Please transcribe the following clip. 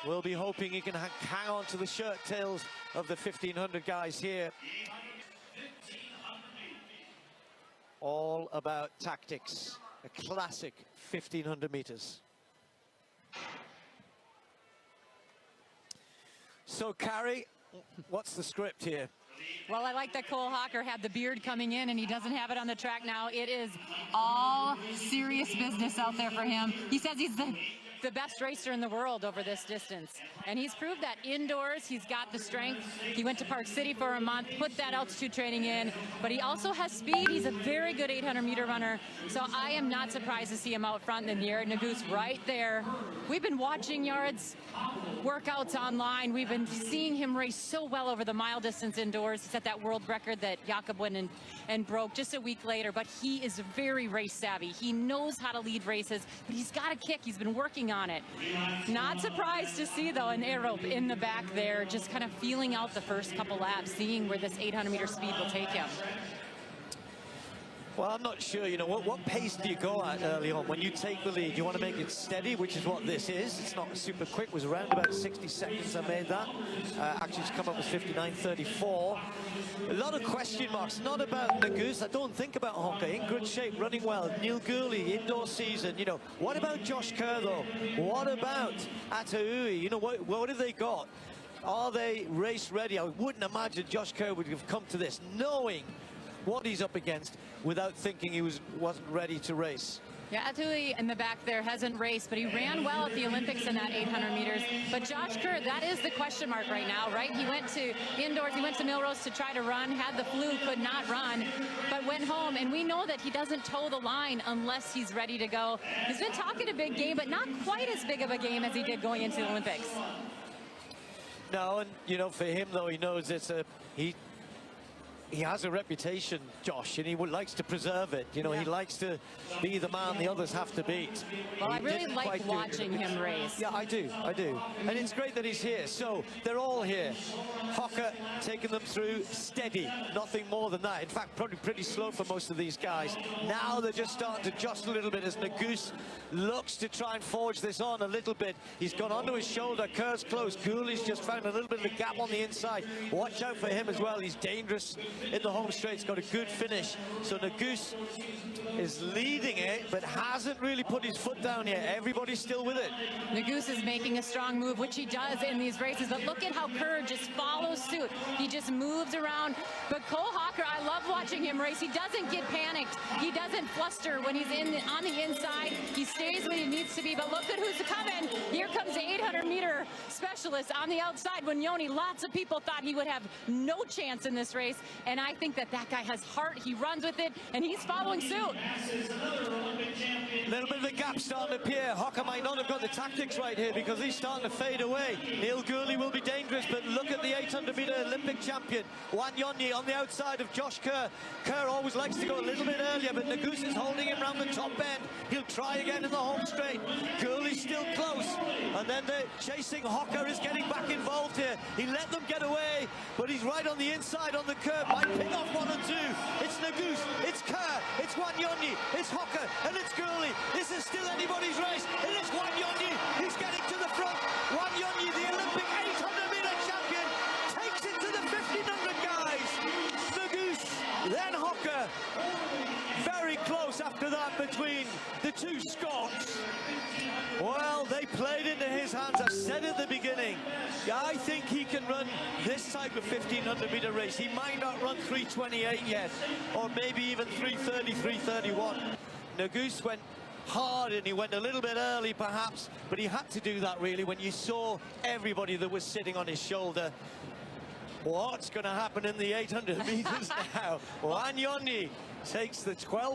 We'll be hoping he can hang on to the shirt tails of the 1500 guys here. All about tactics. A classic 1500 meters. So, Carrie, what's the script here? Well, I like that Cole Hocker had the beard coming in, and he doesn't have it on the track now. It is all serious business out there for him. He says he's the best racer in the world over this distance, and he's proved that indoors. He's got the strength. He went to Park City for a month, put that altitude training in, but he also has speed. He's a very good 800-meter runner, so I am not surprised to see him out front in the Jared Naguse right there. We've been watching Jared's workouts online. We've been seeing him race so well over the mile distance indoors. He set that world record that Jakob went and broke just a week later, but he is very race savvy. He knows how to lead races, but he's got a kick. He's been working on it. Not surprised to see, though, an aerobe in the back there, just kind of feeling out the first couple laps, seeing where this 800-meter speed will take him. Well, I'm not sure, you know, what pace do you go at early on when you take the lead? You want to make it steady, which is what this is. It's not super quick. It was around about 60 seconds I made that. Actually, it's come up with 59.34. A lot of question marks, not about Naguse. I don't think about Hocker. In good shape, running well. Neil Gurley, indoor season. You know, what about Josh Kerr, though? What about Ataui? You know, what have they got? Are they race ready? I wouldn't imagine Josh Kerr would have come to this knowing what he's up against without thinking he wasn't ready to race. Yeah, Ataui in the back there hasn't raced, but he ran well at the Olympics in that 800 meters. But Josh Kerr, that is the question mark right now, right? He went to indoors, he went to Millrose to try to run, had the flu, could not run, but went home. And we know that he doesn't toe the line unless he's ready to go. He's been talking a big game, but not quite as big of a game as he did going into the Olympics. No, and you know, for him though, he knows it's he has a reputation, Josh, and he likes to preserve it. You know, yeah. He likes to be the man the others have to beat. Well, I really like watching him race. Yeah, I do. And it's great that he's here. So they're all here. Hocker taking them through steady, nothing more than that. In fact, probably pretty slow for most of these guys. Now they're just starting to jostle a little bit as Naguse looks to try and forge this on a little bit. He's gone onto his shoulder. Kerr's close. Gurley's just found a little bit of a gap on the inside. Watch out for him as well. He's dangerous in the home straight's got a good finish. So Naguse is leading it, but hasn't really put his foot down yet. Everybody's still with it. Naguse is making a strong move, which he does in these races, but look at how Kerr just follows suit. He just moves around. But Cole Hocker, I love watching him race. He doesn't get panicked. He doesn't fluster when he's on the inside. He stays when he needs to be, but look at who's coming. Here comes the 800-meter specialist on the outside. WANYONYI, lots of people thought he would have no chance in this race, and I think that guy has heart. He runs with it, and he's following suit. A little bit of a gap starting to appear. Hocker might not have got the tactics right here because he's starting to fade away. Neil Gurley will be dangerous, but look at the 800-meter Olympic champion, WANYONYI, on the outside of Josh Kerr. Kerr always likes to go a little bit earlier, but Naguse is holding him around the top end. He'll try again in the home straight. Gurley's still close, and then the chasing Hocker is getting back involved here. He let them get away, but he's right on the inside on the curve. Might pick off one or two. It's Naguse, it's Kerr, it's WANYONYI, it's Hocker, and it's Gurley. This is still anybody's race. It is WANYONYI. He's getting to the front. WANYONYI, the Olympic 800-meter champion, takes it to the 1500 guys. Naguse, then Hocker. Very close after that between the two Scots. Well, they played into his hands. I said at the beginning, I think he can run this type of 1500-meter race. He might not run 3:28 yet, or maybe even 3:30, 3:31. Naguse went hard and he went a little bit early perhaps, but he had to do that really when you saw everybody that was sitting on his shoulder. What's going to happen in the 800 meters now? WANYONYI takes the 12